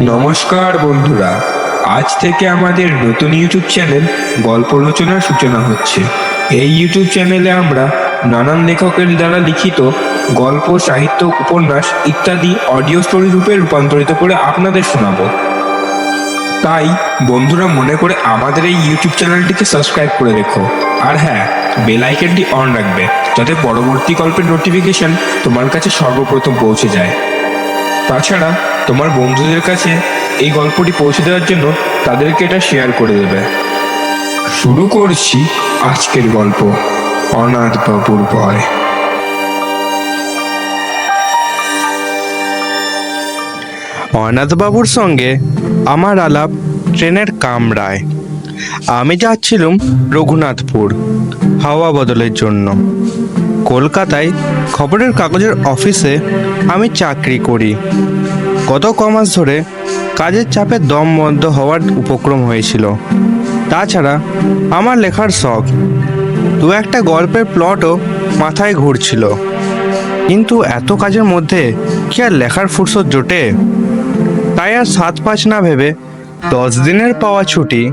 নমস্কার বন্ধুরা, আজ থেকে আমাদের নতুন ইউটিউব চ্যানেল গল্প রচনার সূচনা হচ্ছে। এই ইউটিউব চ্যানেলে আমরা নানান লেখকের দ্বারা লিখিত গল্প, সাহিত্য, উপন্যাস ইত্যাদি অডিও স্টোরি রূপে রূপান্তরিত করে আপনাদের শোনাবো। তাই বন্ধুরা মনে করে আমাদের এই ইউটিউব চ্যানেলটিকে সাবস্ক্রাইব করে রেখো। আর হ্যাঁ, বেল আইকনটি অন রাখবে যাতে পরবর্তী গল্পের নোটিফিকেশন তোমার কাছে সর্বপ্রথম পৌঁছে যায়। তাছাড়া তোমার বন্ধুদের কাছে এই গল্পটি পৌঁছে দেওয়ার জন্য তাদেরকে এটা শেয়ার করে দেবে। শুরু করছি আজকের গল্প, অনাথ বাবুর ভয়। অনাথবাবুর সঙ্গে আমার আলাপ ট্রেনের কামরায়। আমি যাচ্ছিলাম রঘুনাথপুর হাওয়া বদলের জন্য। কলকাতায় খবরের কাগজের অফিসে আমি চাকরি করি। গত কমাস ধরে কাজের চাপে দম বন্ধ হওয়ার উপক্রম হয়েছিল। তাছাড়া আমার লেখার শখ, দু একটা গল্পের প্লটও মাথায় ঘুরছিল। কিন্তু এত কাজের মধ্যে কি আর লেখার ফুরসত জোটে? তাই আর 7-5 না ভেবে 10 দিনের পাওয়া ছুটি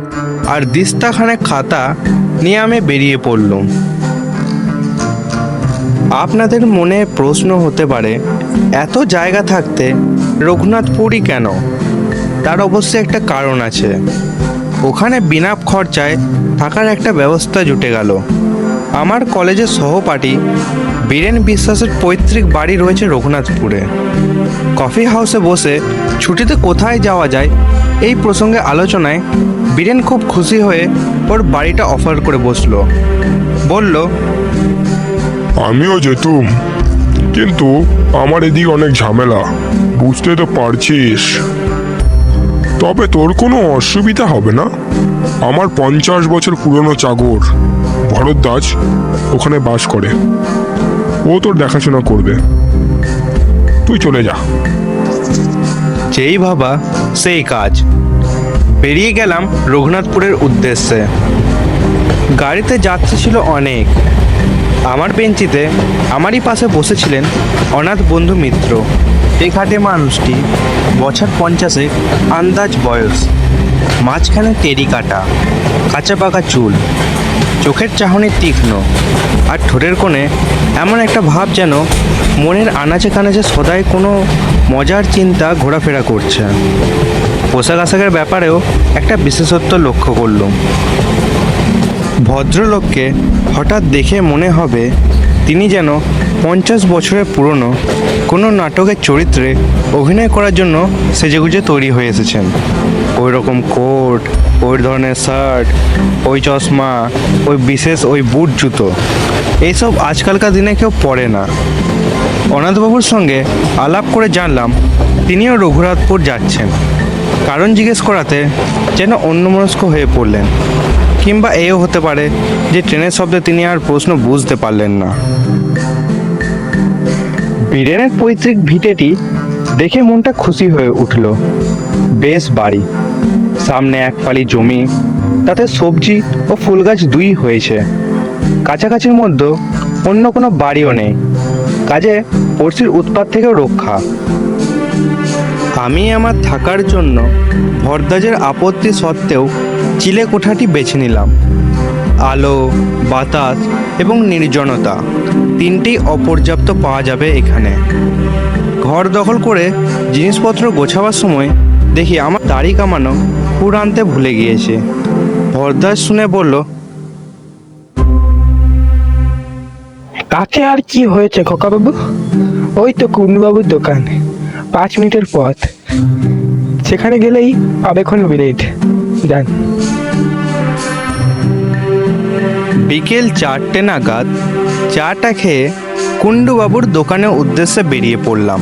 আর দিস্তাখানেক খাতা নিয়ে আমি বেরিয়ে পড়লুম। আপনাদের মনে প্রশ্ন হতে পারে, এত জায়গা থাকতে রঘুনাথপুরই কেন? তার অবশ্যই একটা কারণ আছে। ওখানে বিনা খরচায় থাকার একটা ব্যবস্থা জুটে গেল। আমার কলেজের সহপাঠী বীরেন বিশ্বাসের পৈতৃক বাড়ি রয়েছে রঘুনাথপুরে। কফি হাউসে বসে ছুটিতে কোথায় যাওয়া যায় এই প্রসঙ্গে আলোচনায় বীরেন খুব খুশি হয়ে ওর বাড়িটা অফার করে বসলো। বলল, আমিও যেতুম, কিন্তু আমার এদিকে অনেক ঝামেলা, বুঝতে তো পারছিস। তবে তোর কোনো অসুবিধা হবে না। আমার 50 বছর পুরনো চাকর ভরদ্বাজ ওখানে বাস করে। ও তোর দেখাশোনা করবে, তুই চলে যা। যেই ভাবা সেই কাজ। বেরিয়ে গেলাম রঘুনাথপুরের উদ্দেশ্যে। গাড়িতে যাত্রী ছিল অনেক। আমার বেঞ্চিতে আমারই পাশে বসেছিলেন অনাথ বন্ধু মিত্র। এই খাটে মানুষটি বছর 50 আন্দাজ বয়স, মাঝখানে টেরি কাটা, কাঁচা পাকা চুল, চোখের চাহনি তীক্ষ্ণ, আর ঠোঁটের কোণে এমন একটা ভাব যেন মনের আনাচে কানাচে সদাই কোনো মজার চিন্তা ঘোরাফেরা করছে। পোশাক আশাকের ব্যাপারেও একটা বিশেষত্ব লক্ষ্য করলাম। ভদ্রলোককে হঠাৎ দেখে মনে হবে তিনি যেন 50 বছরের পুরনো কোনো নাটকের চরিত্রে অভিনয় করার জন্য সেজেগুজে তৈরি হয়ে এসেছেন। ওই রকম কোট, ওই ধরনের শার্ট, ওই চশমা, ওই বিশেষ ওই বুট জুতো, এইসব আজকালকার দিনে কেউ পরে না। অনাথবাবুর সঙ্গে আলাপ করে জানলাম তিনিও রঘুনাথপুর যাচ্ছেন। কারণ জিজ্ঞেস করাতে যেন অন্যমনস্ক হয়ে পড়লেন, কিংবা এও হতে পারে যে ট্রেনের শব্দে তিনি আর প্রশ্ন বুঝতে পারলেন না। বীরেনের পৈতৃক ভিটেটি দেখে মনটা খুশি হয়ে উঠল। বেশ বাড়ি, সামনে এক ফালি জমি, তাতে সবজি ও ফুল গাছ দুই হয়েছে। কাছাকাছির মধ্যে অন্য কোনো বাড়িও নেই, কাজে পড়শির উৎপাত থেকেও রক্ষা। আমি আমার থাকার জন্য ভরদ্বাজের আপত্তি সত্ত্বেও চিলে কোঠাটি বেছে নিলাম। আলো, বাতাস এবং নির্জনতা তিনটেই অপর্যাপ্ত পাওয়া যাবে এখানে। ঘর দখল করে জিনিসপত্র গোছাবার সময় দেখি আমার দাড়ি কামানো হুড় আনতে ভুলে গিয়েছে। ভরদ্বাজ শুনে বলল, তাতে আর কি হয়েছে খোকাবাবু? ওই তো কুন্ডুবাবুর দোকান, 5 মিনিটের পথ। সেখানে গেলেই পাবেক্ষণ ব্রেড। যান। বিকেল 4টে নাগাদ চাটা খেয়ে কুন্ডুবাবুর দোকানের উদ্দেশ্যে বেরিয়ে পড়লাম।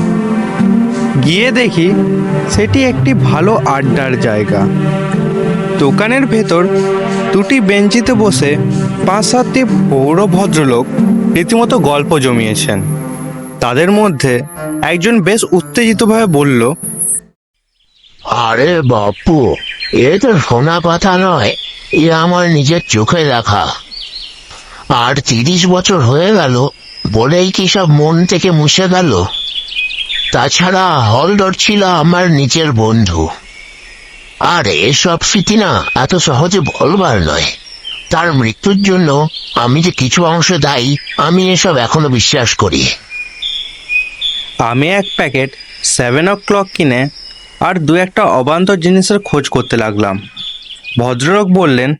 গিয়ে দেখি সেটি একটি ভালো আড্ডার জায়গা। দোকানের ভেতর দুটি বেঞ্চিতে বসে 5-7টি পৌর ভদ্রলোক রীতিমতো গল্প জমিয়েছেন। তাদের মধ্যে একজন বেশ উত্তেজিতভাবে বলল, আরে বাপু, এ তো সোনা পাতা নয়, এ আমার নিজের চোখে দেখা। আর 30 বছর হয়ে গেল বলেই কি সব মন থেকে মুছে গেল? তাছাড়া হলদর ছিল আমার নিজের বন্ধু। আর এসব স্মৃতি না এত সহজে বলবার নয়। তার মৃত্যুর জন্য আমি যে কিছু অংশ দায়ী, আমি এসব এখনো বিশ্বাস করি। আমি এক প্যাকেট 7 o'clock কিনে আর দু একটা অবান্তর জিনিসের খোঁজ করতে লাগলাম। ভদ্রলোক বললেন,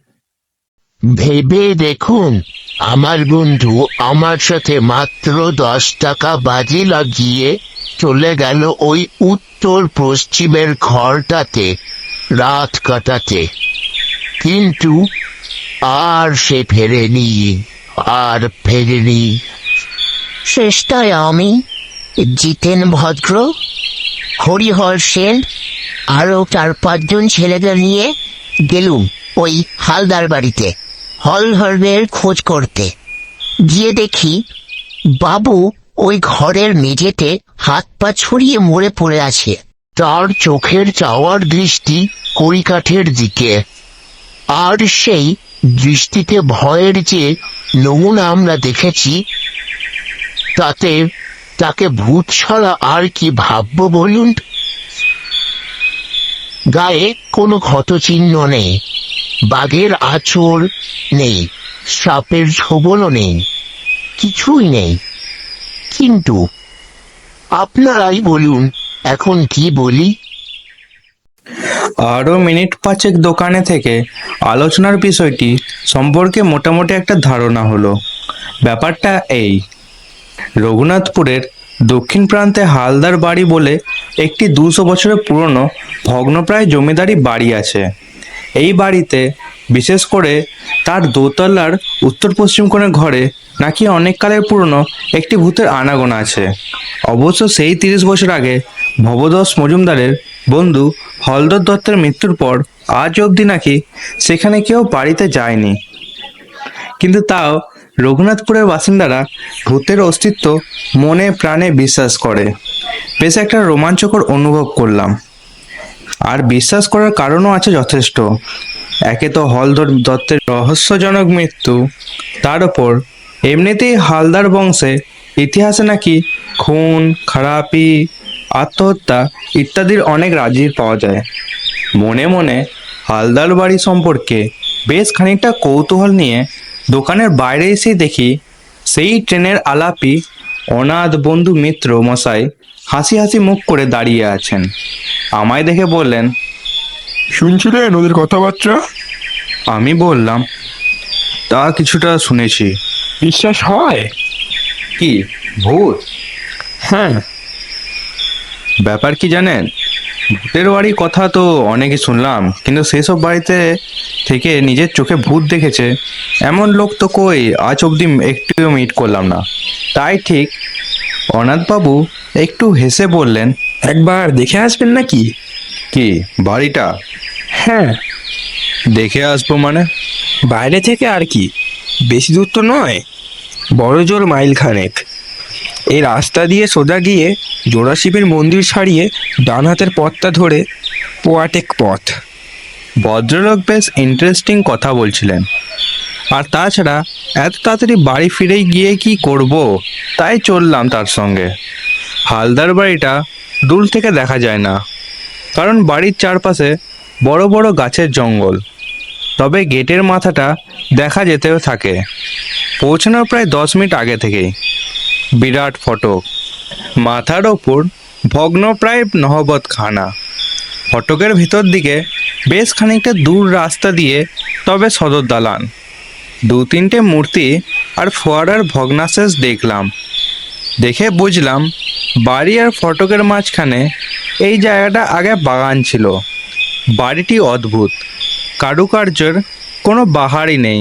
ভেবে দেখুন, আমার বন্ধু আমার সাথে মাত্র 10 টাকা বাজি লাগিয়ে চলে গেল ওই উত্তর পশ্চিমের ঘরটাতে রাত কাটাতে, কিন্তু আর সে ফেরেনি, আর ফেরেনি। শেষটায় আমি, জিতেন ভদ্র, হরিহর সেন আরো 4-5 জন ছেলেদের নিয়ে গেলুম ওই হালদার বাড়িতে হলধর্মের খোঁজ করতে। গিয়ে দেখি বাবু ওই ঘরের মেঝেতে হাত পা ছড়িয়ে মরে পড়ে আছে। তার চোখের চাওয়ার দৃষ্টি কড়িকাঠের দিকে, আর সেই দৃষ্টিতে ভয়ের যে নমুনা আমরা দেখেছি, তাতে তাকে ভূত ছাড়া আর কি ভাববো বলুন। গায়ে কোনো ক্ষতচিহ্ন নেই, বাঘের আঁচড় নেই, সাপের ছোবলও নেই, কিছুই নেই। কিন্তু আপনারাই বলুন এখন কি বলি। আরও মিনিট 5 দোকানে থেকে আলোচনার বিষয়টি সম্পর্কে মোটামুটি একটা ধারণা হলো। ব্যাপারটা এই, রঘুনাথপুরের দক্ষিণ প্রান্তে হালদার বাড়ি বলে একটি 200 বছরের পুরনো ভগ্নপ্রায় জমিদারি বাড়ি আছে। এই বাড়িতে বিশেষ করে তার দোতলার উত্তর পশ্চিম কোণের ঘরে নাকি অনেক কালের পুরনো একটি ভূতের আনাগোনা আছে। অবশ্য সেই 30 বছর আগে ভবদোষ মজুমদারের বন্ধু হলদর দত্তের মৃত্যুর পর আজ অবধি নাকি সেখানে কেউ বাড়িতে যায়নি। কিন্তু তাও রঘুনাথপুরের বাসিন্দারা ভূতের অস্তিত্ব মনে প্রাণে বিশ্বাস করে। বেশ একটা রোমাঞ্চকর অনুভব করলাম। আর বিশ্বাস করার কারণও আছে যথেষ্ট। একে তো হলধর দত্তের রহস্যজনক মৃত্যু, তার ওপর এমনিতেই হালদার বংশে ইতিহাসে নাকি খুন, খারাপি, আত্মহত্যা ইত্যাদির অনেক রাজির পাওয়া যায়। মনে মনে হালদার বাড়ি সম্পর্কে বেশ খানিকটা কৌতূহল নিয়ে দোকানের বাইরে এসে দেখি সেই ট্রেনের আলাপি অনাথ বন্ধু মিত্র মশাই হাসি হাসি মুখ করে দাঁড়িয়ে আছেন। আমায় দেখে বললেন, শুনছিলেন ওদের কথাবার্তা? আমি বললাম, তা কিছুটা শুনেছি। বিশ্বাস হয়? কি ভূত? হ্যাঁ। ব্যাপার কি জানেন, ভূতের বাড়ির কথা তো অনেকই শুনলাম, কিন্তু সেসব বাড়িতে থেকে নিজের চোখে ভূত দেখেছে এমন লোক তো কই আজ অবধি একটুও মিট করলাম না। তাই ঠিক অনাথবাবু একটু হেসে বললেন, একবার দেখে আসবেন নাকি? কি বাড়িটা? হ্যাঁ। দেখে আসবো মানে? বাইরে থেকে আর কি, বেশি দূর তো নয়, বড় জোর মাইল খানেক। এই রাস্তা দিয়ে সোজা গিয়ে জোড়াশিবের মন্দির ছাড়িয়ে ডান হাতের পথটা ধরে পোয়াটেক পথ। ভদ্রলোক বেশ ইন্টারেস্টিং কথা বলছিলেন। আর তাছাড়া এত তাড়াতাড়ি বাড়ি ফিরে গিয়ে কি করব, তাই চললাম তার সঙ্গে। হালদার বাড়িটা দূর থেকে দেখা যায় না, কারণ বাড়ির চারপাশে বড় বড় গাছের জঙ্গল। তবে গেটের মাথাটা দেখা যেতেও থাকে পৌঁছানোর প্রায় 10 মিনিট আগে থেকেই। বিরাট ফটক, মাথার ওপর ভগ্ন প্রায় নহবতখানা। ফটকের ভিতর দিকে বেশ খানিকটা দূর রাস্তা দিয়ে তবে সদর দালান। 2-3টে মূর্তি আর ফোয়ারার ভগ্নাশেষ দেখলাম। দেখে বুঝলাম বাড়ি আর ফটকের মাঝখানে এই জায়গাটা আগে বাগান ছিল। বাড়িটি অদ্ভুত, কারুকার্যের কোনো বাহারই নেই,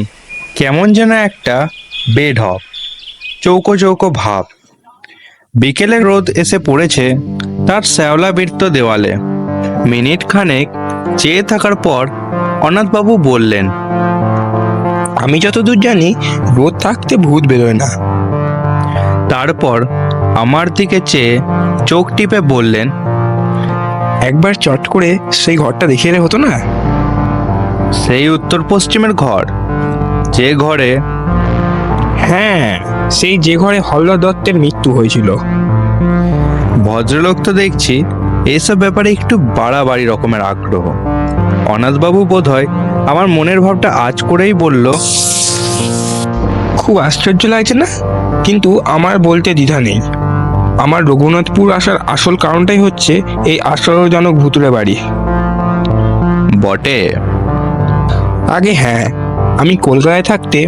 কেমন যেন একটা বেঢপ চৌকো চৌকো ভাব। বিকেলে রোদ এসে পড়েছে তার শ্যাওলাবৃত্ত দেওয়ালে। মিনিট খানেক চেয়ে থাকার পর অনাথবাবু বললেন, আমি যতদূর জানি রোদ থাকতে ভূত বেরোয় না। তারপর আমার দিকে চেয়ে চোখ টিপে বললেন, একবার চট করে সেই ঘরটা দেখিয়ে এলে হতো না? সেই উত্তর পশ্চিমের ঘর, যে ঘরে? হ্যাঁ, সেই যে ঘরে হলদর দত্তের মৃত্যু হয়েছিল। ভদ্রলোক তো দেখছি এসব ব্যাপারে একটু বাড়াবাড়ি রকমের আগ্রহ। অনাথবাবু বোধহয় আমার মনের ভাবটা আজ করেই বলল, খুব আশ্চর্য লাগছে না? কিন্তু আমার বলতে দ্বিধা নেই। আমার রঘুনাথপুর আসার আসল কারণটাই হচ্ছে এই আশ্চর্যজনক ভুতুড়ে বাড়ি। বটে। আগে হ্যাঁ, আমি কলকাতায় থাকতে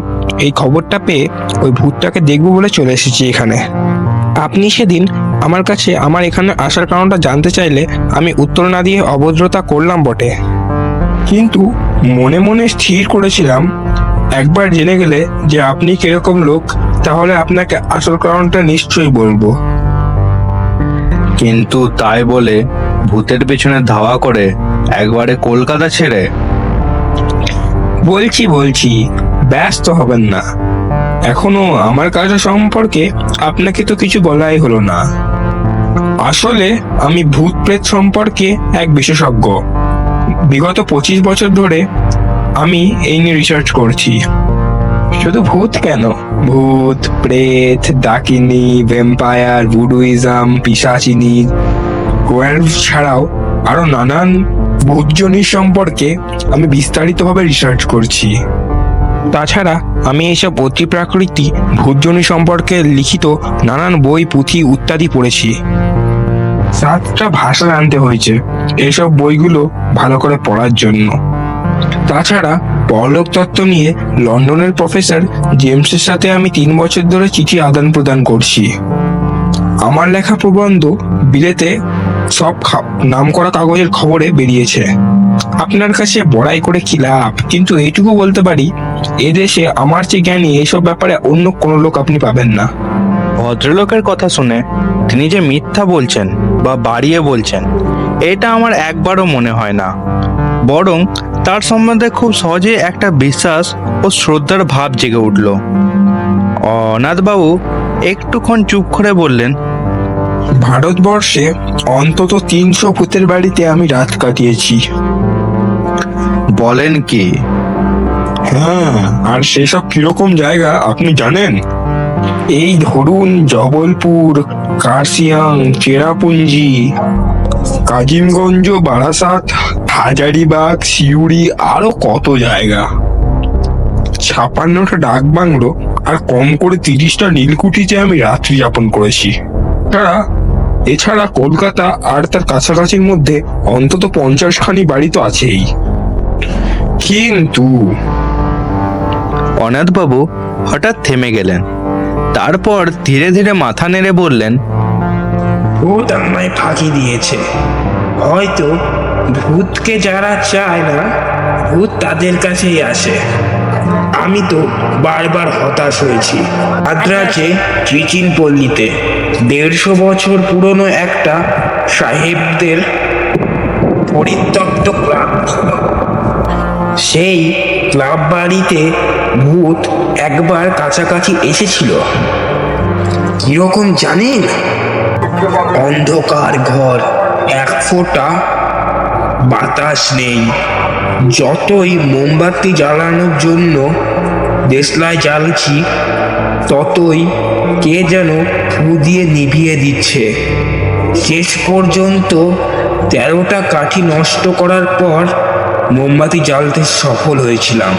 এই খবরটা পেয়ে ওই ভূতটাকে দেখবো বলে চলে এসেছি এখানে। আপনি সেদিন আমার কাছে আমার এখানে আসার কারণটা জানতে চাইলে আমি উত্তর না দিয়ে অভদ্রতা করলাম বটে, কিন্তু মনে মনে স্থির করেছিলাম একবার জেনে গেলে যে আপনি কিরকম লোক, তাহলে আপনাকে আসল কারণটা নিশ্চয়ই বলবো। কিন্তু তাই বলে ভূতের পেছনে ধাওয়া করে একবারে কলকাতা ছেড়ে? বলছি ব্যস্ত হবেন না। এখনো আমার কাজ সম্পর্কে আপনাকে তো কিছু বলাই হলো না। আসলে আমি ভূত প্রেত সম্পর্কে এক বিশেষজ্ঞ। বিগত 25 বছর ধরে আমি এই নিয়ে রিসার্চ করছি। শুধু ভূত কেন, ভূত, প্রেত, ডাকিনী, ভ্যাম্পায়ার, ভুডুইজম, পিশাচিনী, ওয়ার্লভ ছাড়াও আরো নানান ভূতজনির সম্পর্কে আমি বিস্তারিতভাবে রিসার্চ করছি। তাছাড়া আমি এইসব অতি প্রাকৃতিক ভূতজনি সম্পর্কে লিখিত নানান বই, পুঁথি ইত্যাদি পড়েছি। 7টা ভাষা জানতে হয়েছে এইসব বইগুলো ভালো করে পড়ার জন্য। তাছাড়া পরলোক তত্ত্ব নিয়ে লন্ডনের প্রফেসর জেমসের সাথে আমি 3 বছর ধরে চিঠি আদান প্রদান করছি। আমার লেখা প্রবন্ধ বিলেতে সব নামকরা কাগজের খবরে বেরিয়েছে। আপনার কাছে বড়াই করে কি লাভ, কিন্তু এইটুকু বলতে পারি এদেশে আমার চেয়ে জ্ঞানী এইসব ব্যাপারে অন্য কোনো লোক আপনি পাবেন না। ভদ্রলোকের কথা শুনে তিনি যে মিথ্যা বলছেন বা বাড়িয়ে বলছেন এটা আমার একবারও মনে হয় না, বরং তার সম্বন্ধে খুব সহজে একটা বিশ্বাস ও শ্রদ্ধার ভাব জেগে উঠল। অনাথবাবু একটুক্ষণ চুপ করে বললেন, ভারতবর্ষে অন্তত 300 ভূতের বাড়িতে আমি রাত কাটিয়েছি। বলেন কি? হ্যাঁ, আর সেসব কিরকম জায়গা আপনি জানেন? এই ধরুন জবলপুর, কার্শিয়াং, চেরাপুঞ্জি, কাজিমগঞ্জ, বারাসাত, হাজারিবাগ, সিউড়ি, আরো কত জায়গা। 56টা ডাক বাংলো আর কম করে 30টা নীলকুঠিতে আমি রাত্রি যাপন করেছি। এছাড়া কলকাতা আর তার কাছাকাছির মধ্যে অন্তত 50খানি বাড়ি তো আছেই। কিন্তু অনাথবাবু হঠাৎ থেমে গেলেন, তারপর ধীরে ধীরে মাথা নেড়ে বললেন, ভূত আমায় ফাঁকি দিয়েছে। হয়তো ভূতকে যারা চায় না, ভূত তাদের কাছেই আসে। আমি তো বারবার হতাশ হয়েছি। মাদ্রাজে ট্রিচিনপল্লিতে 150 বছর পুরনো একটা সাহেবদের পরিত্যক্ত ক্লাব ছিল। সেই ক্লাব বাড়িতে ভূত একবার কাছাকাছি এসেছিল। কিরকম জানেন? অন্ধকার ঘর, 1 ফোঁটা বাতাস নেই। যতই মোমবাতি জ্বালানোর জন্য দেশলাই জ্বালছি, ততই কে যেন ফু দিয়ে নিভিয়ে দিচ্ছে। শেষ পর্যন্ত 13টা কাঠি নষ্ট করার পর মোমবাতি জ্বালতে সফল হয়েছিলাম,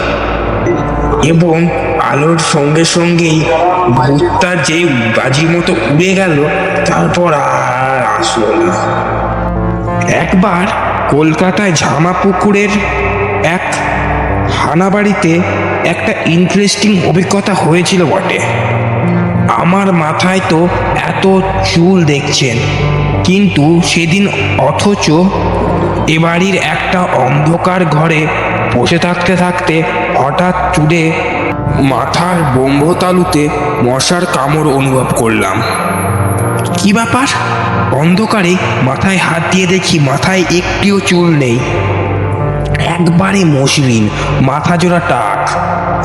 এবং আলোর সঙ্গে সঙ্গেই ভূতটা যে বাজির মতো উড়ে গেল, তারপর আর আসলো না। একবার কলকাতায় ঝামাপুকুরের এক হানাবাড়িতে একটা ইন্টারেস্টিং অভিজ্ঞতা হয়েছিল বটে। আমার মাথায় তো এত চুল দেখছেন, কিন্তু সেদিন অথচ এ বাড়ির একটা অন্ধকার ঘরে বসে থাকতে থাকতে হঠাৎ চুলে মাথার ব্রহ্মতালুতে মশার কামড় অনুভব করলাম। কি ব্যাপার? অন্ধকারে মাথায় হাত দিয়ে দেখি মাথায় একটিও চুল নেই, একবারে মসৃণ, মাথা জোড়া টাক।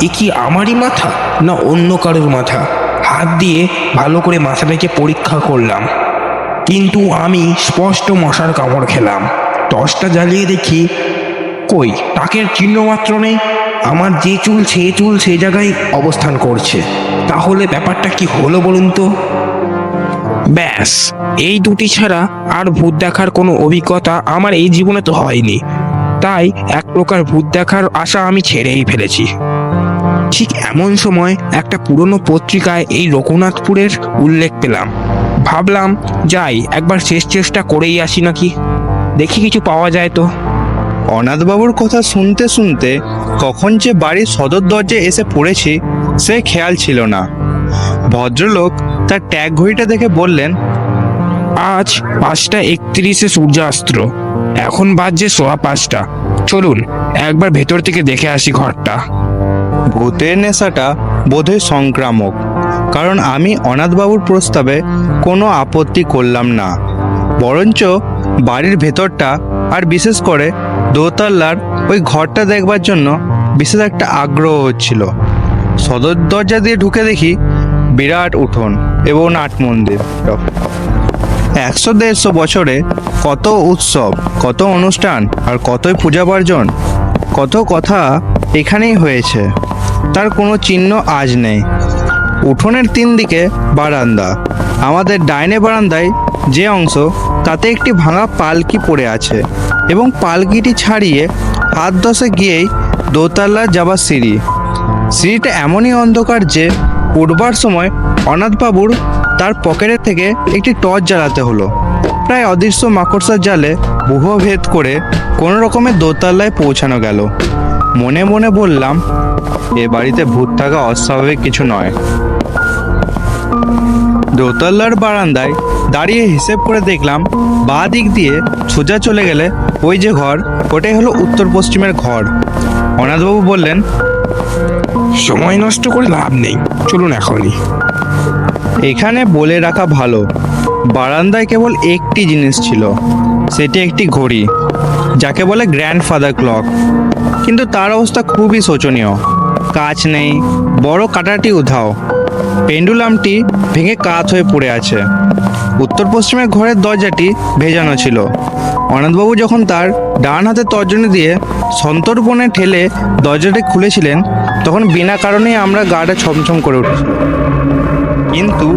এ কি আমারই মাথা না অন্য কারোর মাথা? হাত দিয়ে ভালো করে মাথাটাকে পরীক্ষা করলাম, কিন্তু আমি স্পষ্ট মশার কামড় খেলাম। টর্চটা জ্বালিয়ে দেখি কই, টাকের চিহ্ন মাত্র নেই। আমার যে চুল সে জায়গায় অবস্থান করছে। তাহলে ব্যাপারটা কি হলো বলুন তো? ব্যাস, এই দুটি ছাড়া আর ভূত দেখার কোনো অভিজ্ঞতা আমার এই জীবনে তো হয়নি। তাই এক প্রকার ভূত দেখার আশা আমি ছেড়েই ফেলেছি। ঠিক এমন সময় একটা পুরনো পত্রিকায় এই রঘুনাথপুরের উল্লেখ পেলাম। ভাবলাম যাই একবার শেষ চেষ্টা করেই আসি নাকি, দেখি কিছু পাওয়া যায় তো। অনাথবাবুর কথা শুনতে শুনতে কখন যে বাড়ির সদর দরজায় এসে পড়েছি সে খেয়াল ছিল না। ভদ্রলোক তার ট্যাগ ঘড়িটা দেখে বললেন, আজ 5:31 সূর্যাস্ত, এখন বাজছে 5:15। চলুন একবার ভেতর থেকে দেখে আসি ঘরটা। ভূতের নেশাটা বোধহয় সংক্রামক, কারণ আমি অনাথবাবুর প্রস্তাবে কোনো আপত্তি করলাম না। বরঞ্চ বাড়ির ভেতরটা আর বিশেষ করে দোতলার ওই ঘরটা দেখবার জন্য বিশেষ একটা আগ্রহ হচ্ছিল। সদর দরজা দিয়ে ঢুকে দেখি বিরাট উঠোন এবং নাট মন্দির। 100-150 বছরে কত উৎসব, কত অনুষ্ঠান আর কতই পূজা পার্বণ, কত কথা এখানেই হয়েছে, তার কোনো চিহ্ন আজ নেই। উঠোনের 3 দিকে বারান্দা। আমাদের ডাইনে বারান্দায় যে অংশ তাতে একটি ভাঙা পালকি পড়ে আছে এবং পালকিটি ছাড়িয়ে হাত 10 গিয়েই দোতলা যাবার সিঁড়ি। সিঁড়িটা এমনই অন্ধকার যে উঠবার সময় অনাথবাবুর তার পকেটের থেকে একটি টর্চ জ্বালাতে হলো। প্রায় অদৃশ্য মাকড়সার জালে ভেদ করে কোনো রকমের দোতলায় পৌঁছানো গেল। মনে মনে বললাম, এ বাড়িতে ভূত থাকা অস্বাভাবিক কিছু নয়। দোতলার বারান্দায় দাঁড়িয়ে হিসেব করে দেখলাম বাঁ দিক দিয়ে সোজা চলে গেলে ওই যে ঘর, ওটাই হলো উত্তর পশ্চিমের ঘর। অনাথবাবু বললেন, সময় নষ্ট করে লাভ নেই, চলুন এখনই। এখানে বলে রাখা ভালো, বারান্দায় কেবল একটি জিনিস ছিল, সেটি একটি ঘড়ি, যাকে বলে গ্র্যান্ডফাদার ক্লক। কিন্তু তার অবস্থা খুবই শোচনীয়। কাঁচ নেই, বড় কাঁটাটি উধাও, পেন্ডুলামটি ভেঙে কাত হয়ে পড়ে আছে। উত্তর পশ্চিমের ঘরের দরজাটি ভেজানো ছিল। অনাথবাবু যখন তার ডান হাতে তর্জনী দিয়ে সন্তর্পণে ঠেলে দরজাটি খুলেছিলেন, তখন বিনা কারণেই আমরা গাটা ছমছম করে উঠেছি। কিন্তু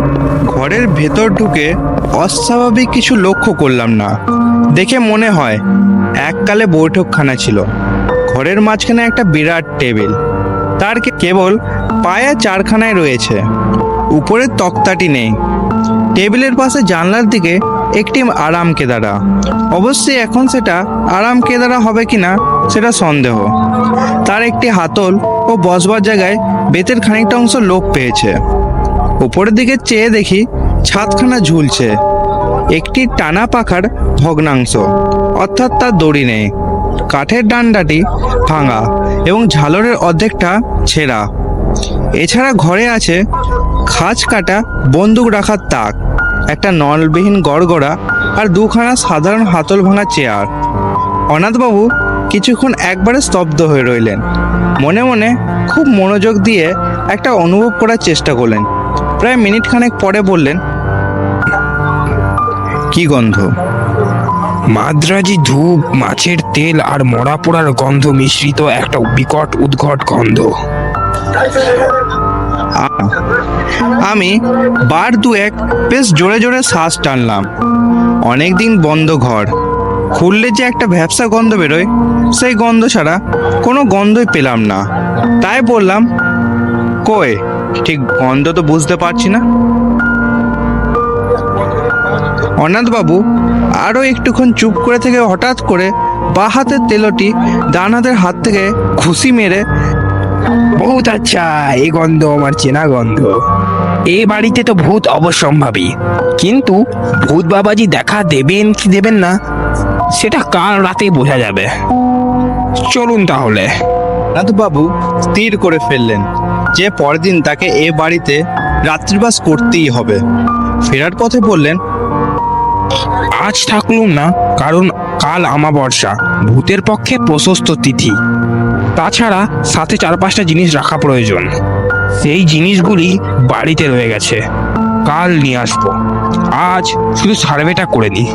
ঘরের ভেতর ঢুকে অস্বাভাবিক কিছু লক্ষ্য করলাম না। দেখে মনে হয় এককালে বৈঠকখানা ছিল। ঘরের মাঝখানে একটা বিরাট টেবিল, তার কেবল পায়া 4খানায় রয়েছে, উপরের তক্তাটি নেই। টেবিলের পাশে জানলার দিকে একটি আরাম কেদারা। অবশ্যই এখন সেটা আরাম কেদারা হবে কিনা সেটা সন্দেহ। তার একটি হাতল ও বসবার জায়গায় বেতের খানিকটা অংশ লোপ পেয়েছে। উপরের দিকে চেয়ে দেখি ছাদখানা ঝুলছে, একটি টানা পাখার ভগ্নাংশ, অর্থাৎ তার দড়ি নেই। কাঠের ডান্ডাটি ভাঙা এবং ঝালরের অর্ধেকটা ছেঁড়া। এছাড়া ঘরে আছে খাঁজ কাটা বন্দুক রাখার তাক, একটা নলবিহীন গড়গড়া আর 2খানা সাধারণ হাতল ভাঙা চেয়ার। অনাথবাবু কিছুক্ষণ একবারে স্তব্ধ হয়ে রইলেন। মনে মনে খুব মনোযোগ দিয়ে একটা অনুভব করার চেষ্টা করলেন। প্রায় মিনিট খানেক পরে বললেন, কি গন্ধ? মাদ্রাজি ধূপ, মাছের তেল আর মরা পোড়ার গন্ধ মিশ্রিত একটা বিকট উদ্ঘট গন্ধ। আমি বার 2-1 বেশ জোরে জোরে শ্বাস টানলাম। অনেকদিন বন্ধ ঘর, খুললে যে একটা ভ্যাপসা গন্ধ বেরোয়, সেই গন্ধ ছাড়া কোনো গন্ধই পেলাম না। তাই বললাম, কই ঠিক গন্ধ তো বুঝতে পারছি না। অনাথবাবু আরও একটুক্ষণ চুপ করে থেকে হঠাৎ করে বা হাতের তেলটি ডান হাতের হাত থেকে ঘুষি মেরে, বহুত আচ্ছা, এই গন্ধ আমার চেনা গন্ধ। এই বাড়িতে তো ভূত অবশ্যম্ভাবী, কিন্তু ভূত বাবাজি দেখা দেবেন কি দেবেন না সেটা কাল রাতে বোঝা যাবে। চলুন তাহলে। অনাথবাবু স্থির করে ফেললেন যে পরের দিন তাকে এ বাড়িতে রাত্রিবাস করতেই হবে। ফেরার পথে বললেন, আজ থাকলুম না, কারণ কাল আমাবস্যা, ভূতের পক্ষে প্রশস্ত তিথি। তাছাড়া সাথে 4-5টা জিনিস রাখা প্রয়োজন। সেই জিনিসগুলি বাড়িতে রয়ে গেছে, কাল নিয়ে আসবো। আজ শুধু সার্ভেটা করে নি।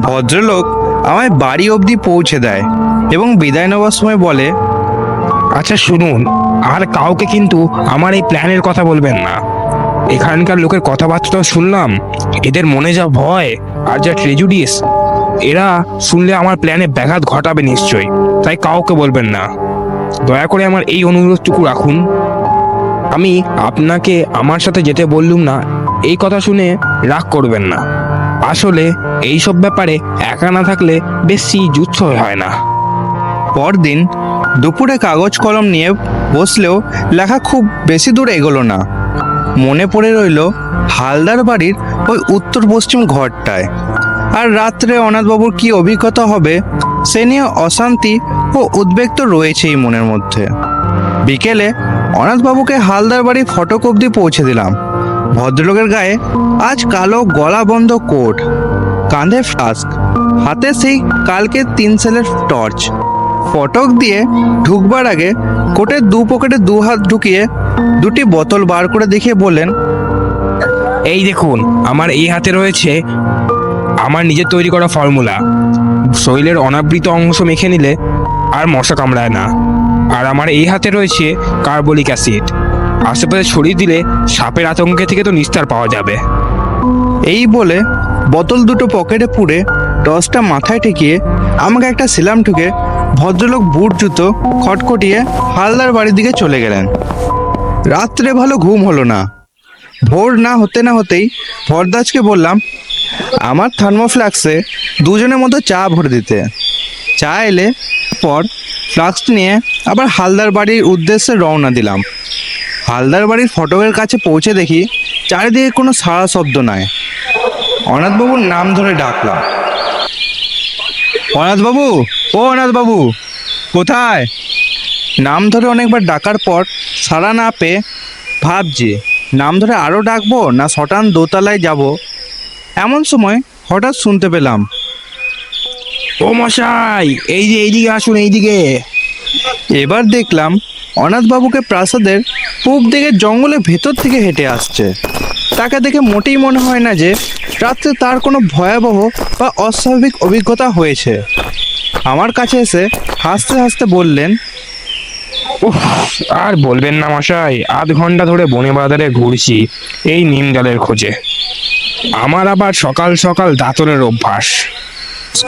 ভদ্রলোক আমায় বাড়ি অবধি পৌঁছে দেয় এবং বিদায় নেওয়ার সময় বলে, আচ্ছা শুনুন, আর কাউকে কিন্তু আমার এই প্ল্যানের কথা বলবেন না। এখানকার লোকের কথাবার্তা শুনলাম, এদের মনে যা ভয় আর যা ট্রেজুডিস, এরা শুনলে আমার প্ল্যানে ব্যাঘাত ঘটাবে নিশ্চয়ই। তাই কাউকে বলবেন না। দয়া করে আমার এই অনুরোধটুকু রাখুন। আমি আপনাকে আমার সাথে যেতে বললুম না, এই কথা শুনে রাগ করবেন না। আসলে এই সব ব্যাপারে একা না থাকলে বেশি যুদ্ধ হয় না। পরদিন দুপুরে কাগজ কলম নিয়ে বসলেও লেখা খুব বেশি দূর এগোলো না। মনে পড়ে রইল হালদার বাড়ির ওই উত্তর পশ্চিম ঘরটায়। আর রাত্রে অনাথবাবুর কি অভিজ্ঞতা হবে সে নিয়ে অশান্তি ও উদ্বেগ তো রয়েছেই মনের মধ্যে। বিকেলে অনাথবাবুকে হালদার বাড়ি ফটক অবধি পৌঁছে দিলাম। ভদ্রলোকের গায়ে আজ কালো গলা বন্ধ কোট, কাঁধে ফ্লাস্ক, হাতে সেই কালকে 3 সেলের টর্চ। ফটক দিয়ে ঢুকবার আগে কোটের দু পকেটে 2 হাত ঢুকিয়ে 2টি বোতল বার করে দেখিয়ে বললেন, এই দেখুন, আমার এই হাতে রয়েছে আমার নিজের তৈরি করা ফর্মুলা। শরীরের অনাবৃত অংশ মেখে নিলে আর মশা কামড়ায় না। আর আমার এই হাতে রয়েছে কার্বলিক অ্যাসিড। আশেপাশে ছড়িয়ে দিলে সাপের আতঙ্কে থেকে তো নিস্তার পাওয়া যাবে। এই বলে বোতল দুটো পকেটে পুরে টর্চটা মাথায় ঠেকিয়ে আমাকে একটা সিলাম ঠুকে ভদ্রলোক বুট জুতো খটখটিয়ে হালদার বাড়ির দিকে চলে গেলেন। রাত্রে ভালো ঘুম হলো না। ভোর না হতেই ভরদাসকে বললাম আমার থার্মোফ্লাক্সে 2 জনের মতো চা ভরে দিতে। চা এলে পর ফ্লাক্স নিয়ে আবার হালদার বাড়ির উদ্দেশ্যে রওনা দিলাম। হালদার বাড়ির ফটকের কাছে পৌঁছে দেখি চারিদিকে কোনো সাড়া শব্দ নাই। অনাথবাবুর নাম ধরে ডাকলাম, অনাথবাবু, ও অনাথবাবু, কোথায়? নাম ধরে অনেকবার ডাকার পর সাড়া না পেয়ে ভাবছি নাম ধরে আরও ডাকবো না শটান দোতলায় যাব। এমন সময় হঠাৎ শুনতে পেলাম, ও মশাই, এই যে এইদিকে আসুন, এইদিকে। এবার দেখলাম অনাথবাবুকে প্রাসাদের পূব দিকে জঙ্গলের ভেতর থেকে হেঁটে আসছে। তাকে দেখে মোটেই মনে হয় না যে রাত্রে তার কোনো ভয়াবহ বা অস্বাভাবিক অভিজ্ঞতা হয়েছে। আমার কাছে এসে হাসতে হাসতে বললেন, উফ, আর বলবেন না মশাই, 8 ঘন্টা ধরে বনে বাজারে ঘুরছি এই নিম ডালের খোঁজে। আমার আবার সকাল সকাল দাঁতনের অভ্যাস।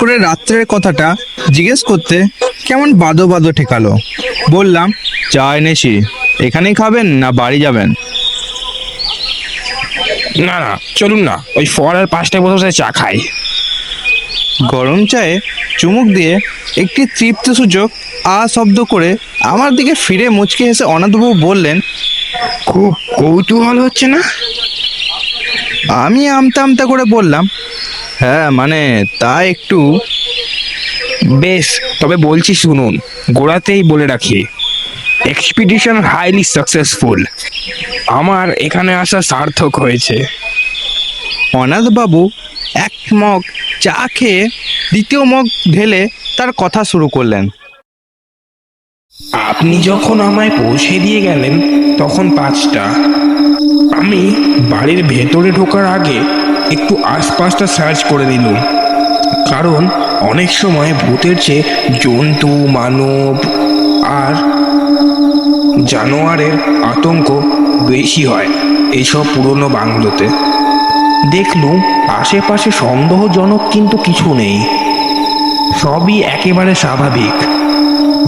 করে রাত্রের কথাটা জিজ্ঞেস করতে কেমন বাদো বাদো ঠেকালো। বললাম, চা এনেছি, এখানেই খাবেন না বাড়ি যাবেন? না না, চলুন না, ওই ফোয়ারার 5টা বসে চা খাই। গরম চায়ে চুমুক দিয়ে একটি তৃপ্তিসূচক শব্দ করে আমার দিকে ফিরে মুচকে হেসে অনাথবাবু বললেন, খুব কৌতূহল হচ্ছে না? আমি আমতা আমতা করে বললাম, হ্যাঁ মানে তা একটু। বেশ, তবে বলছি শুনুন, গোড়াতেই বলে রাখি, এক্সপিডিশন হাইলি সাকসেসফুল। আমার এখানে আসা সার্থক হয়েছে। অনাথবাবু এক মগ চা খেয়ে দ্বিতীয় মগ ঢেলে তার কথা শুরু করলেন। আপনি যখন আমায় পৌঁছে দিয়ে গেলেন তখন 5টা। আমি বাড়ির ভেতরে ঢোকার আগে একটু আশপাশটা সার্চ করে নিলাম, কারণ অনেক সময় ভূতের চেয়ে জন্তু, মানব আর জানোয়ারের আতঙ্ক বেশি হয় এইসব পুরনো বাংলোতে। দেখলুম আশেপাশে সন্দেহজনক কিন্তু কিছু নেই, সবই একেবারে স্বাভাবিক।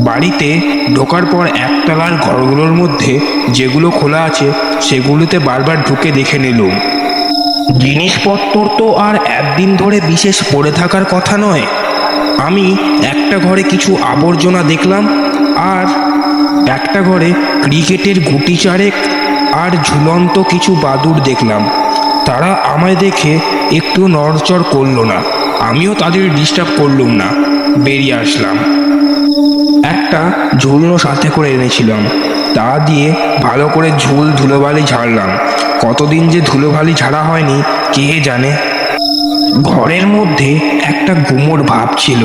বাড়িতে ঢোকার পর একতলার ঘরগুলোর মধ্যে যেগুলো খোলা আছে সেগুলোতে বারবার ঢুকে দেখে নিলুম। জিনিসপত্র তো আর একদিন ধরে বিশেষ পড়ে থাকার কথা নয়। আমি একটা ঘরে কিছু আবর্জনা দেখলাম, আর একটা ঘরে ক্রিকেটের গুটি চারেক আর ঝুলন্ত কিছু বাদুড় দেখলাম। তারা আমায় দেখে একটু নড়চড় করলো না, আমিও তাদের ডিস্টার্ব করলুম না, বেরিয়ে আসলাম। একটা ঝুলনো সাথে করে এনেছিলাম, তা দিয়ে ভালো করে ধুলোবালি ঝাড়লাম। কতদিন যে ধুলোবালি ঝাড়া হয়নি কে জানে। ঘরের মধ্যে একটা গুমোট ভাব ছিল,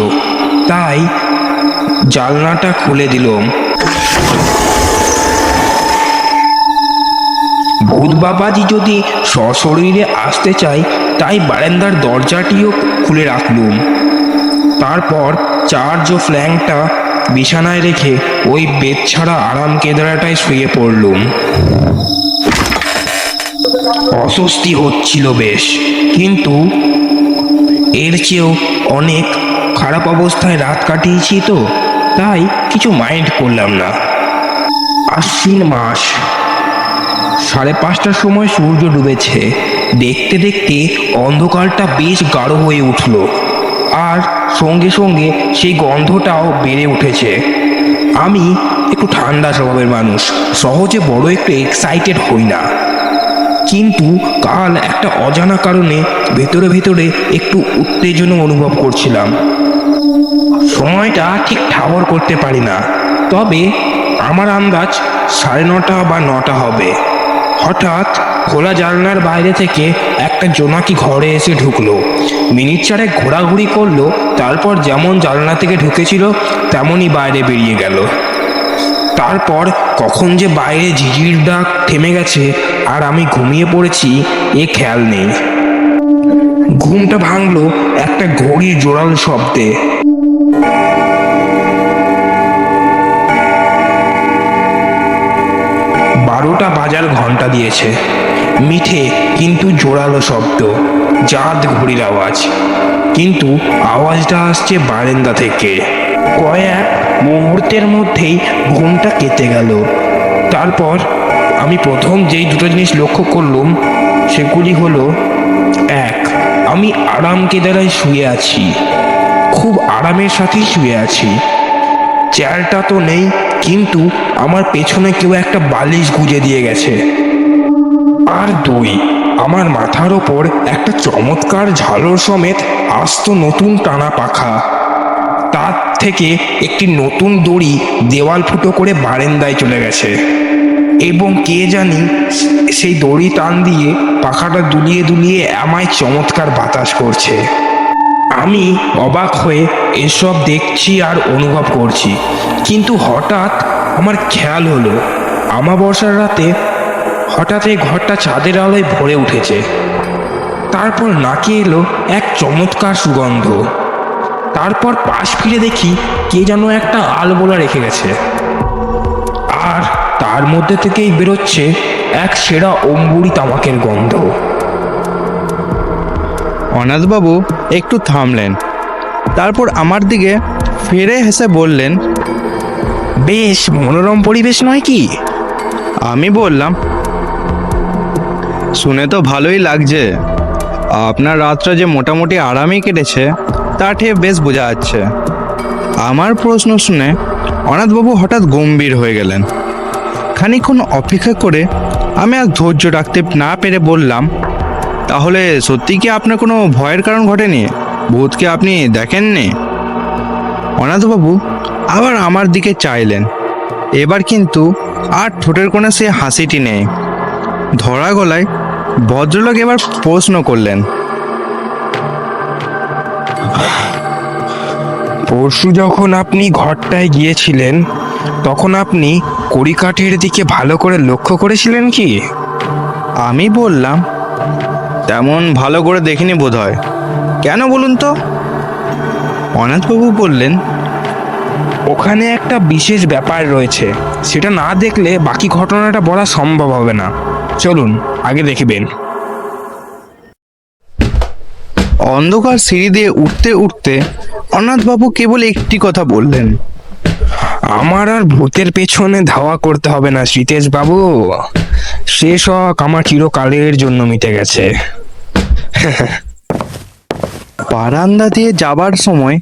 তাই জানলাটা খুলে দিলাম। ভূত বাবাজি যদি সশরীরে আসতে চাই, তাই বারান্দার দরজাটিও খুলে রাখলুম। তারপর চার্জ ও ফ্ল্যাংটা বিছানায় রেখে ওই বেদ ছাড়া আরাম কেদারাটায় শুয়ে পড়লুম। অস্বস্তি হচ্ছিল বেশ, কিন্তু এর চেয়েও অনেক খারাপ অবস্থায় রাত কাটিয়েছি তো, তাই কিছু মাইন্ড করলাম না। আশ্বিন মাস, 5:30টার সময় সূর্য ডুবেছে। দেখতে দেখতে অন্ধকারটা বেশ গাঢ় হয়ে উঠল, আর সঙ্গে সঙ্গে সেই গন্ধটাও বেড়ে উঠেছে। আমি একটু ঠান্ডা স্বভাবের মানুষ, সহজে বড় একটু এক্সাইটেড হই না, কিন্তু কাল একটা অজানা কারণে ভেতরে ভেতরে একটু উত্তেজনা অনুভব করছিলাম। সময়টা ঠিক ঠাহর করতে পারি না, তবে আমার আন্দাজ 9:30 বা 9টা হবে। হঠাৎ খোলা জানলার বাইরে থেকে একটা জোনাকি ঘরে এসে ঢুকলো। মিনিট চারেক ঘোরাঘুরি করলো, তারপর যেমন জানলা থেকে ঢুকেছিল তেমনই বাইরে বেরিয়ে গেল। তারপর কখন যে বাইরে ঝিঝির ডাক থেমে গেছে আর আমি ঘুমিয়ে পড়েছি এ খেয়াল নেই। ঘুমটা ভাঙলো একটা ঘড়ির জোরাল শব্দে। 12টা বাজার ঘন্টা দিয়েছে। মিঠে কিন্তু জোরালো শব্দ, জাত ঘড়ির আওয়াজ, কিন্তু আওয়াজটা আসছে বারান্দা থেকে। কয়েক মুহূর্তের মধ্যেই ঘুমটা কেটে গেল। তারপর আমি প্রথম যেই দুটো জিনিস লক্ষ্য করলাম সেগুলি হলো, 1, আমি আরাম কেদারায় শুয়ে আছি, খুব আরামের সাথেই শুয়ে আছি। চেয়ারটা তো নেই, কিন্তু আমার পেছনে কেউ একটা বালিশ গুজে দিয়ে গেছে। আর 2, আমার মাথার ওপর একটা চমৎকার ঝালর সমেত আস্ত নতুন টানা পাখা। তার থেকে একটি নতুন দড়ি দেওয়াল ফুটো করে বারান্দায় চলে গেছে, এবং কে জানি সেই দড়ি টান দিয়ে পাখাটা দুলিয়ে দুলিয়ে আমায় চমৎকার বাতাস করছে। আমি অবাক হয়ে এসব দেখছি আর অনুভব করছি, কিন্তু হঠাৎ আমার খেয়াল হলো আমাবস্যার রাতে হঠাৎ এই ঘরটা চাঁদের আলোয় ভরে উঠেছে। তারপর নাকে এলো এক চমৎকার সুগন্ধ। তারপর পাশ ফিরে দেখি কে যেন একটা আলবোলা রেখে গেছে, আর তার মধ্যে থেকেই বেরোচ্ছে এক সেরা অম্বুরি তামাকের গন্ধ। অনাথবাবু একটু থামলেন, তারপর আমার দিকে ফিরে হেসে বললেন, বেশ মনোরম পরিবেশ নয় কি? আমি বললাম, শুনে তো ভালোই লাগছে। আপনার রাতটা যে মোটামুটি আরামেই কেটেছে তা ঠিক বেশ বোঝা যাচ্ছে। আমার প্রশ্ন শুনে অনাথবাবু হঠাৎ গম্ভীর হয়ে গেলেন। খানিকক্ষণ অপেক্ষা করে আমি আর ধৈর্য রাখতে না পেরে বললাম, তাহলে সত্যি কি আপনার কোনো ভয়ের কারণ ঘটেনি? ভূতকে আপনি দেখেননি? অনাথবাবু আবার আমার দিকে চাইলেন। এবার কিন্তু আর ঠোঁটের কোণে সে হাসিটি নেই। ধরা গলায় ভদ্রলোক এবার প্রশ্ন করলেন, পরশু যখন আপনি ঘরটায় গিয়েছিলেন তখন আপনি কড়িকাঠের দিকে ভালো করে লক্ষ্য করেছিলেন কি? আমি বললাম, তেমন ভালো করে দেখিনি বোধহয়। কেন বলুন তো? অনাথবাবু বললেন, ওখানে একটা বিশেষ ব্যাপার রয়েছে, সেটা না দেখলে বাকি ঘটনাটা বলা সম্ভব হবে না। চলুন আগে দেখবেন। অন্ধকার সিঁড়ি দিয়ে উঠতে উঠতে অনাথবাবু কেবল একটি কথা বললেন, আমার আর ভূতের পেছনে ধাওয়া করতে হবে না শ্রীতেশ বাবু, সে শখ আমার চিরকালের জন্য মিটে গেছে। বারান্দা দিয়ে যাবার সময়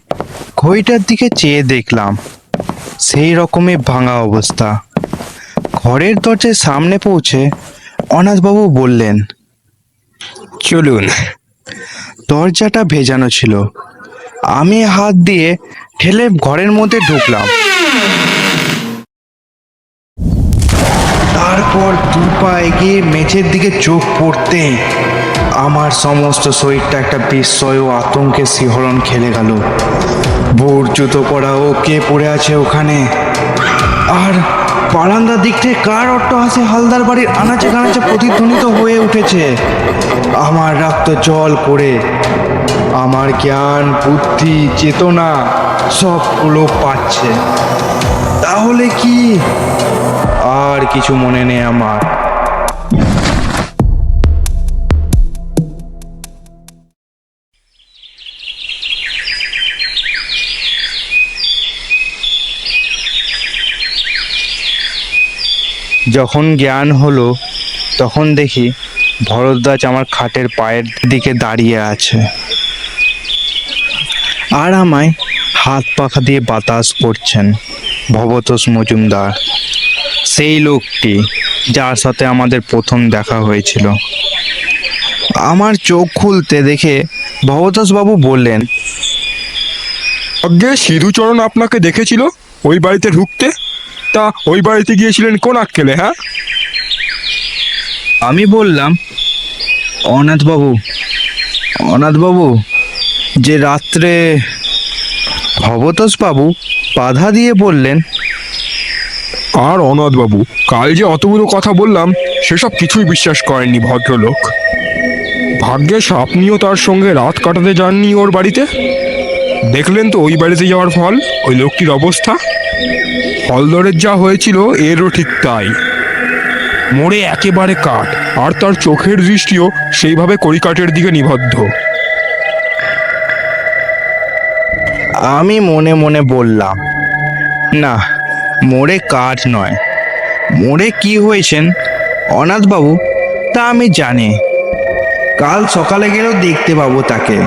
ঘড়িটার দিকে চেয়ে দেখলাম সেই রকমই ভাঙা অবস্থা। ঘরের দরজার সামনে পৌঁছে অনাথবাবু বললেন, চলুন। দরজাটা ভেজানো ছিল। আমি হাত দিয়ে ঠেলে ঘরের মধ্যে ঢুকলাম। তারপর দু পা এগিয়ে মেঝের দিকে চোখ পড়তেই আমার সমস্ত শরীরটা একটা বিস্ময় ও আতঙ্কের শিহরণ খেলে গেল। বুট জুতো পরা ও কে পড়ে আছে ওখানে, আর বারান্দার দিক থেকে কার অট্টহাসি হালদার বাড়ির আনাচে কানাচে প্রতিধ্বনিত হয়ে উঠেছে। আমার রক্ত জল পড়ে, আমার জ্ঞান বুদ্ধি চেতনা সবগুলো পাচ্ছে। তাহলে কি? আর কিছু মনে নেই আমার। যখন জ্ঞান হলো তখন দেখি ভরদ্বাজ আমার খাটের পায়ের দিকে দাঁড়িয়ে আছে আর আমায় হাত পাখা দিয়ে বাতাস করছেন ভবতোষ মজুমদার, সেই লোকটি যার সাথে আমাদের প্রথম দেখা হয়েছিল। আমার চোখ খুলতে দেখে ভবতোষ বাবু বললেন, আগে সিধুচরণ আপনাকে দেখেছিল ওই বাড়িতে ঢুকতে, তা ওই বাড়িতে গিয়েছিলেন কোন আক্কেলে? হ্যাঁ, আমি বললাম, অনাথবাবু যে রাত্রে। ভবতোষ বাবু বাধা দিয়ে বললেন, আর অনাথবাবু, কাল যে অতগুলো কথা বললাম সেসব কিছুই বিশ্বাস করেননি ভদ্রলোক। ভাগ্যেশ আপনিও তার সঙ্গে রাত কাটাতে যাননি ওর বাড়িতে। দেখলেন তো ওই বাড়িতে যাওয়ার ফল, ওই লোকটির অবস্থা। হলদরের যা হয়েছিল এরও ঠিক তাই, মরে একেবারে কাঠ, আর তার চোখের দৃষ্টিও সেইভাবে কড়িকাঠের দিকে নিবদ্ধ। আমি মনে মনে বললাম, না, মোড়ে কাঠ নয়, মোড়ে কি হয়েছেন অনাথবাবু তা আমি জানি। কাল সকালে গেলেও দেখতে পাবো তাকে।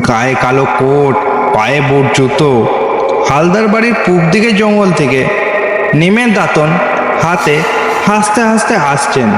গায়ে কালো কোট, পায়ে বোট জুতো, হালদার বাড়ির পূব দিকে জঙ্গল থেকে নেমে দাঁতন হাতে হাসতে হাসতে আসছেন।